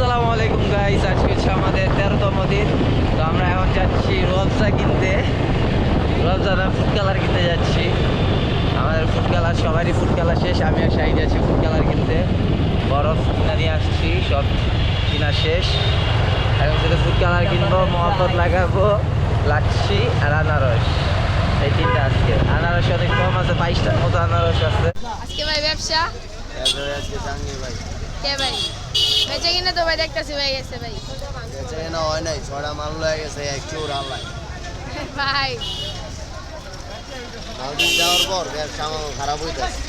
আসসালামু আলাইকুম গাইস, আজকে হচ্ছে আমাদের 13তম দিন। তো আমরা এখন যাচ্ছি রোয়াবজা কিনতে, রোয়াবজা ফুড কালার কিনতে যাচ্ছি। আমাদের ফুড কালার, সবারই ফুড কালার শেষ, আমি আর শাহিদ যাচ্ছি ফুড কালার কিনতে। বরফ কিনা নিয়ে আসছি, সব কিনা শেষ। এখন শুধু ফুড কালার কিনবো, মহব্বত লাগাবো, লাচ্ছি আর আনারস, এই তিনটা। আজকে আনারস অনেক কম আছে, 22টার মতো আনারস আছে। আজকে ভাই ব্যবসা আজকে জাঙ্গি ভাই কে ভাই বেঁচে কিনা তো ভাই দেখতেছি ভাই গেছে ভাই বেচে কেনা হয় নাই, ছড়া মাল লয়ে গেছে এক চোর আল্লাহ। ভাই মালদিন যাওয়ার পর ব্যবসা আমার খারাপ হইতেছে,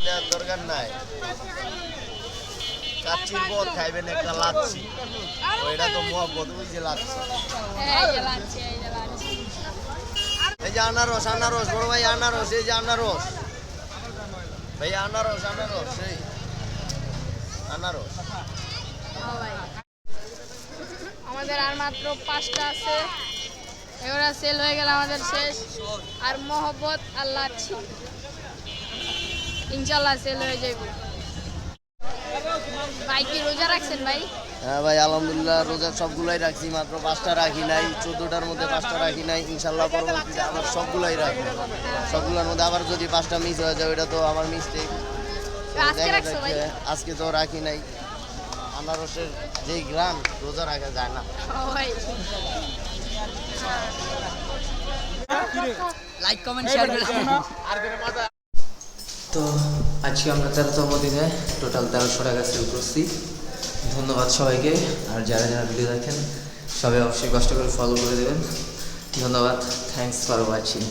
দেওয়ার দরকার নাই। কাচ্চির পর খাইবেন একটা লাচ্ছি, ওইটা তো মহব্বত, ওই যে লাচ্ছি। এই যে লাচ্ছি, এই যে লাচ্ছি। এই যে আনারস, আনারস বড় ভাই, আনারস, এই যে আনারস ভাই, আনারস, আনারস, এই আনারস। ও ভাই আমাদের আর মাত্র 5টা আছে, এগুলা সেল হয়ে গেল আমাদের শেষ। আর মহব্বত আর লাচ্ছি ইনশাল্লাহ সেল হয়ে যাবে। ভাই কি রোজা রাখছেন ভাই? হ্যাঁ ভাই, আলহামদুলিল্লাহ রোজা সবগুলাই রাখছি, মাত্র 5টা রাখি নাই, 14টার মধ্যে 5টা রাখি নাই। ইনশাল্লাহ পরবর্তীতে আবার সবগুলাই রাখবো। সবগুলোর মধ্যে আবার যদি 5টা মিস হয়ে যায়, ওইটা তো আমার মিস্টেক। আজকে রাখছো ভাই? আজকে তো রাখি নাই। আনারসের যেই গ্রাম, রোজা রাখা যায় না। ও ভাই লাইক কমেন্ট শেয়ার করে তো আজকে আমরা 13তম দিনে টোটাল 1300 টাকা সেল করছি। ধন্যবাদ সবাইকে, আর যারা যারা ভিডিও দেখেন সবাই অবশ্যই কষ্ট করে ফলো করে দেবেন। ধন্যবাদ, থ্যাংকস ফর ওয়াচিং।